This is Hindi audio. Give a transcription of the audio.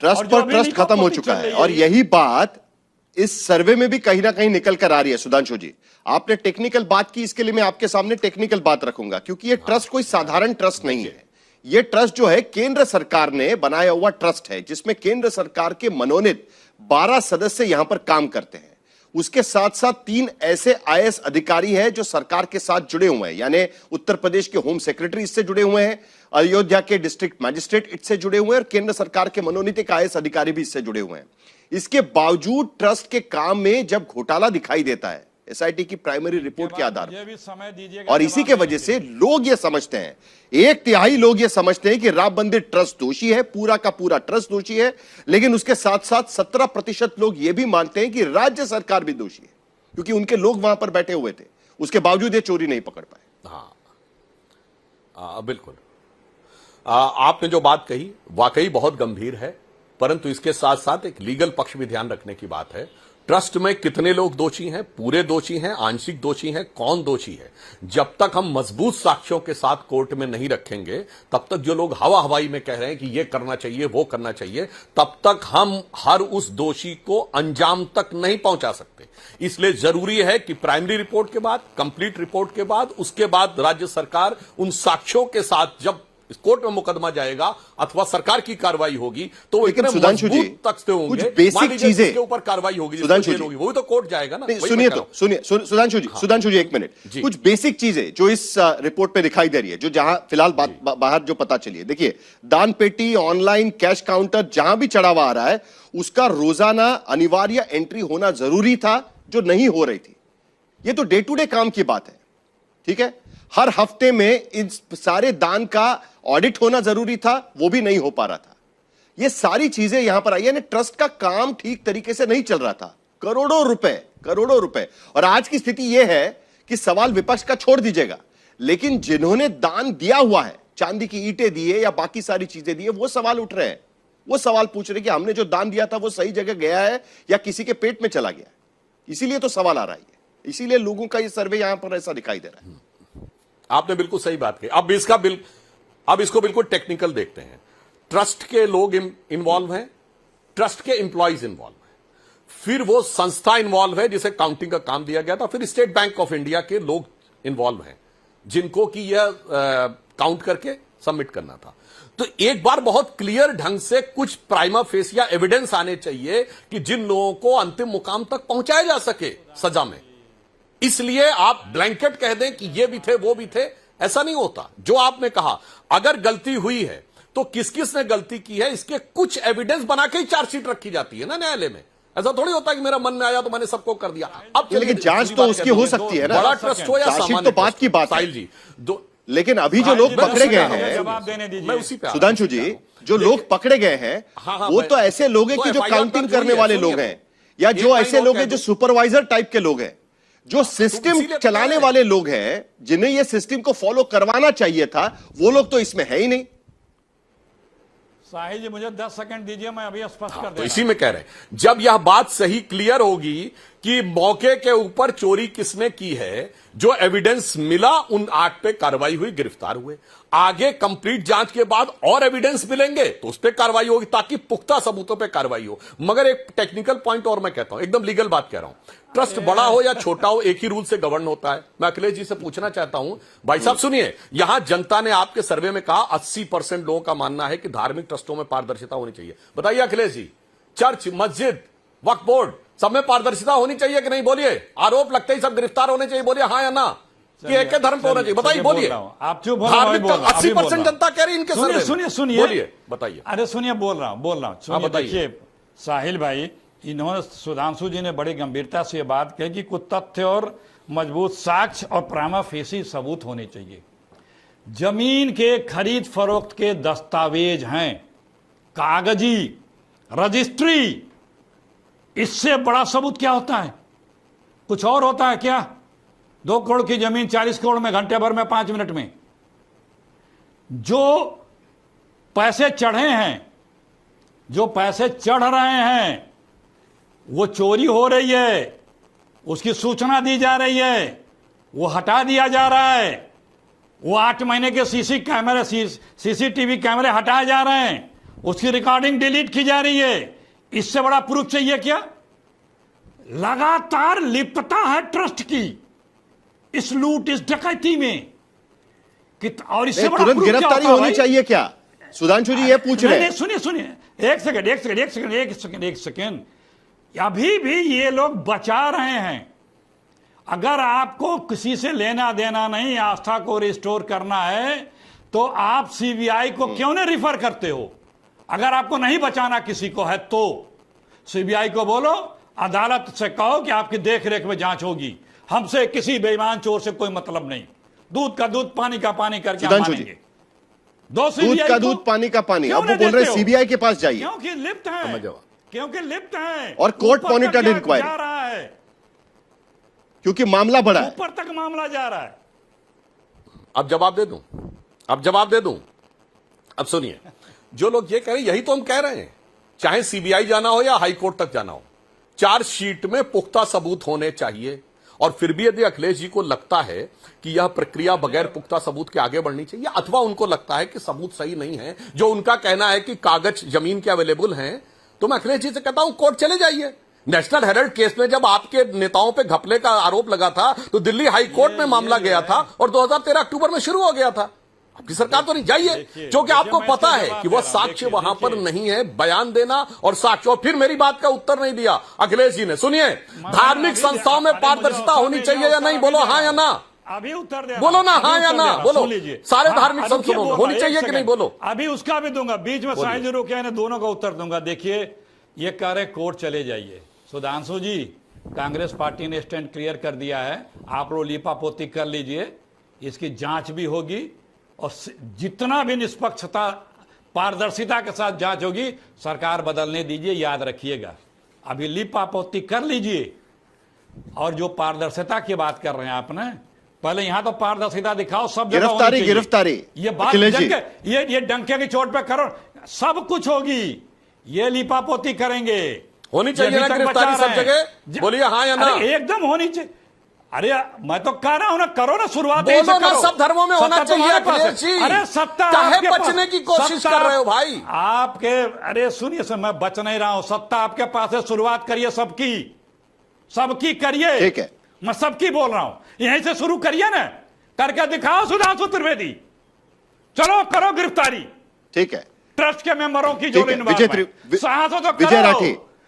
ट्रस्ट पर ट्रस्ट खत्म हो चुका है। और यही बात इस सर्वे में भी कहीं ना कहीं निकल कर आ रही है। सुधांशु जी, आपने टेक्निकल बात की, इसके लिए मैं आपके सामने टेक्निकल बात रखूंगा, क्योंकि ये ट्रस्ट कोई साधारण ट्रस्ट नहीं है। ये ट्रस्ट जो है केंद्र सरकार ने बनाया हुआ ट्रस्ट है, जिसमें केंद्र सरकार के मनोनीत 12 सदस्य यहां पर काम करते हैं। उसके साथ साथ 3 ऐसे आईएएस अधिकारी हैं जो सरकार के साथ जुड़े हुए हैं, यानी उत्तर प्रदेश के होम सेक्रेटरी इससे जुड़े हुए हैं, अयोध्या के डिस्ट्रिक्ट मैजिस्ट्रेट इससे जुड़े हुए हैं, और केंद्र सरकार के मनोनीत एक आईएएस अधिकारी भी इससे जुड़े हुए हैं। इसके बावजूद ट्रस्ट के काम में जब घोटाला दिखाई देता है एसआईटी की प्राइमरी रिपोर्ट के आधार पर, और इसी के वजह से लोग ये समझते हैं, 1/3 लोग ये समझते हैं कि राम मंदिर ट्रस्ट दोषी है, पूरा का पूरा ट्रस्ट दोषी है। लेकिन उसके साथ साथ 17% लोग ये भी मानते हैं कि राज्य सरकार भी दोषी है, क्योंकि उनके लोग वहां पर बैठे हुए थे, उसके बावजूद ये चोरी नहीं पकड़ पाए। बिल्कुल। आपने जो बात कही वाकई बहुत गंभीर है, परंतु इसके साथ साथ एक लीगल पक्ष भी ध्यान रखने की बात है। ट्रस्ट में कितने लोग दोषी हैं, पूरे दोषी हैं, आंशिक दोषी हैं, कौन दोषी है, जब तक हम मजबूत साक्ष्यों के साथ कोर्ट में नहीं रखेंगे, तब तक जो लोग हवा हवाई में कह रहे हैं कि ये करना चाहिए वो करना चाहिए, तब तक हम हर उस दोषी को अंजाम तक नहीं पहुंचा सकते। इसलिए जरूरी है कि प्राइमरी रिपोर्ट के बाद, कंप्लीट रिपोर्ट के बाद, उसके बाद राज्य सरकार उन साक्ष्यों के साथ जब कोर्ट में मुकदमा जाएगा अथवा सरकार की कार्रवाई होगी, तो इतने मजबूत तथ्य होंगे, कुछ बेसिक चीजें के ऊपर कार्रवाई होगी, होगी, वो तो कोर्ट जाएगा ना। सुनिए सुधांशु जी एक मिनट। कुछ बेसिक चीजें जो इस रिपोर्ट पे दिखाई दे रही है, जो जहां फिलहाल बाहर जो पता चली है, देखिए, दान पेटी, ऑनलाइन कैश काउंटर जहां भी चढ़ावा आ रहा है, उसका रोजाना अनिवार्य एंट्री होना जरूरी था, जो नहीं हो रही थी। ये तो डे टू डे काम की बात है, ठीक है। हर हफ्ते में इन सारे दान का ऑडिट होना जरूरी था, वो भी नहीं हो पा रहा था। ये सारी चीजें यहां पर आई, यानी ट्रस्ट का काम ठीक तरीके से नहीं चल रहा था। करोड़ों रुपए। और आज की स्थिति यह है कि सवाल विपक्ष का छोड़ दीजिएगा, लेकिन जिन्होंने दान दिया हुआ है, चांदी की ईंटें दिए या बाकी सारी चीजें दिए, वो सवाल उठ रहे हैं। वो सवाल पूछ रहे कि हमने जो दान दिया था वो सही जगह गया है या किसी के पेट में चला गया। इसीलिए तो सवाल आ रहा है, इसीलिए लोगों का ये सर्वे यहां पर ऐसा दिखाई दे रहा है। आपने बिल्कुल सही बात की। अब इसको बिल्कुल टेक्निकल देखते हैं। ट्रस्ट के लोग इन्वॉल्व हैं, ट्रस्ट के एम्प्लॉइज इन्वॉल्व हैं, फिर वो संस्था इन्वॉल्व है जिसे काउंटिंग का काम दिया गया था, फिर स्टेट बैंक ऑफ इंडिया के लोग इन्वॉल्व हैं जिनको कि यह काउंट करके सबमिट करना था। तो एक बार बहुत क्लियर ढंग से कुछ प्राइमा फेसिया एविडेंस आने चाहिए कि जिन लोगों को अंतिम मुकाम तक पहुंचाया जा सके सजा में। इसलिए आप ब्लैंकेट कह दें कि ये भी थे वो भी थे, ऐसा नहीं होता। जो आपने कहा, अगर गलती हुई है तो किस किस ने गलती की है, इसके कुछ एविडेंस बना के ही चार्जशीट रखी जाती है ना न्यायालय में। ऐसा थोड़ी होता है कि मेरा मन में आया तो मैंने सबको कर दिया। अब लेकिन जांच तो उसकी हो सकती है ना, बड़ा ट्रस्ट हो या सामान्य, तो बात की बात साहिल जी। लेकिन अभी जो लोग पकड़े गए हैं सुधांशु जी, जो लोग पकड़े गए हैं, वो तो ऐसे लोग हैं कि जो काउंटिंग करने वाले लोग हैं, या जो ऐसे लोग हैं जो सुपरवाइजर टाइप के लोग हैं, जो सिस्टम चलाने वाले लोग हैं, जिन्हें यह सिस्टम को फॉलो करवाना चाहिए था, वो लोग तो इसमें है ही नहीं। साहिल जी मुझे 10 सेकंड दीजिए, मैं अभी स्पष्ट कर तो इसी में कह रहे हैं, जब यह बात सही क्लियर होगी कि मौके के ऊपर चोरी किसने की है, जो एविडेंस मिला उन 8 पे कार्रवाई हुई, गिरफ्तार हुए। आगे कंप्लीट जांच के बाद और एविडेंस मिलेंगे तो उस पर कार्रवाई होगी, ताकि पुख्ता सबूतों पे कार्रवाई हो। मगर एक टेक्निकल पॉइंट और मैं कहता हूं, एकदम लीगल बात कह रहा हूं, ट्रस्ट बड़ा हो या छोटा हो, एक ही रूल से गवर्न होता है। मैं अखिलेश जी से पूछना चाहता हूं, भाई साहब सुनिए, यहां जनता ने आपके सर्वे में कहा 80% लोगों का मानना है कि धार्मिक ट्रस्टों में पारदर्शिता होनी चाहिए। बताइए अखिलेश जी, चर्च, मस्जिद, वक्फ बोर्ड, सब में पारदर्शिता होनी चाहिए कि नहीं? बोलिए। आरोप लगते ही सब गिरफ्तार होने चाहिए, बोलिए हाँ या ना, कि एक के धर्म पे होना चाहिए? बताइए, बोलिए। आप चुप, 80% जनता कह रही है इनके सर्वे। सुनिए, बोलिए, बताइए। अरे सुनिए, बोल रहा हूं। देखिए साहिल भाई, इन्होंने, सुधांशु जी ने बड़ी गंभीरता से यह बात कही कि कुछ तथ्य और मजबूत साक्ष्य और प्रामा फेसी सबूत होने चाहिए। जमीन के खरीद फरोख्त के दस्तावेज हैं, कागजी रजिस्ट्री, इससे बड़ा सबूत क्या होता है? कुछ और होता है क्या? 2 करोड़ की जमीन 40 करोड़ में घंटे भर में 5 मिनट में। जो पैसे चढ़े हैं, जो पैसे चढ़ रहे हैं, वो चोरी हो रही है, उसकी सूचना दी जा रही है, वो हटा दिया जा रहा है, वो 8 महीने के सीसीटीवी कैमरे हटाए जा रहे हैं, उसकी रिकॉर्डिंग डिलीट की जा रही है। इससे बड़ा प्रूफ चाहिए क्या? लगातार लिप्तता है ट्रस्ट की इस लूट, इस डकैती में। और इससे बड़ा तुरंत प्रूफ क्या गिरफ्तारी होता है होनी भाई? चाहिए क्या? सुधांशु जी ये पूछ रहे हैं। सुनिए एक सेकंड। अभी भी ये लोग बचा रहे हैं। अगर आपको किसी से लेना देना नहीं, आस्था को रिस्टोर करना है, तो आप सीबीआई को क्यों नहीं रिफर करते हो? अगर आपको नहीं बचाना किसी को है तो सीबीआई को बोलो, अदालत से कहो कि आपकी देखरेख में जांच होगी, हमसे किसी बेईमान चोर से कोई मतलब नहीं। दूध का दूध, पानी का पानी करके हम मानेंगे। दो दूध का दूध, पानी का पानी। अब वो बोल रहे सीबीआई के पास जाइए क्योंकि लिप्त है और कोर्ट मॉनिटर्ड इंक्वायरी जा रहा है, क्योंकि मामला बड़ा है, ऊपर तक मामला जा रहा है। अब जवाब दे दूं। अब सुनिए, जो लोग ये कह रहे हैं यही तो हम कह रहे हैं, चाहे सीबीआई जाना हो या हाई कोर्ट तक जाना हो, चार्जशीट में पुख्ता सबूत होने चाहिए। और फिर भी यदि अखिलेश जी को लगता है कि यह प्रक्रिया बगैर पुख्ता सबूत के आगे बढ़नी चाहिए, अथवा उनको लगता है कि सबूत सही नहीं है, जो उनका कहना है कि कागज जमीन के अवेलेबल हैं, तो मैं अखिलेश जी से कहता हूं कोर्ट चले जाइए। नेशनल हेराल्ड केस में जब आपके नेताओं पे घपले का आरोप लगा था तो दिल्ली हाई कोर्ट में मामला गया था और 2013 अक्टूबर में शुरू हो गया था। आपकी सरकार तो नहीं, जाइए, क्योंकि आपको पता है कि वह साक्ष्य वहां पर नहीं है। बयान देना और साक्ष्य, और फिर मेरी बात का उत्तर नहीं दिया अखिलेश जी ने। सुनिए, धार्मिक संस्थाओं में पारदर्शिता होनी चाहिए या नहीं? बोलो हाँ या ना, अभी उत्तर दे, बोलो ना हाँ या ना, बोलो। सारे धार्मिक संस्थानों में होनी चाहिए कि नहीं? बोलो। अभी उसका भी दूंगा, बीच में साहिल जी रुके हैं, दोनों का उत्तर दूंगा। देखिए, ये कह रहे कोर्ट चले जाइए। सुधांशु जी, कांग्रेस पार्टी ने स्टैंड क्लियर कर दिया है, आप लोग लीपापोती कर लीजिए, इसकी जांच भी होगी और जितना भी निष्पक्षता, पारदर्शिता के साथ जांच होगी, सरकार बदलने दीजिए, याद रखिएगा। अभी लीपापोती कर लीजिए। और जो पारदर्शिता की बात कर रहे हैं आपने, पहले यहां तो पारदर्शिता दिखाओ, सब जगह गिरफ्तारी ये बात ये डंके की चोट पे करो, सब कुछ होगी। ये लीपापोती करेंगे, होनी चाहिए ना गिरफ्तारी सब जगह? बोलिए हाँ या ना। एकदम होनी चाहिए। अरे मैं तो कह रहा हूं ना, करो ना, शुरुआत बोलो ना, सब धर्मों में होना चाहिए अखिलेश जी। अरे सत्ता काहे बचने की कोशिश कर रहे हो भाई? आपके, अरे सुनिए, मैं बच नहीं रहा हूं, सत्ता आपके पास है, शुरुआत करिए सबकी करिए। ठीक है, मैं सबकी बोल रहा हूं, यहीं से शुरू करिए ना, करके दिखाओ सुधांशु त्रिवेदी, चलो करो गिरफ्तारी। ठीक है, ट्रस्ट के मेंबरों की जो विजय राठी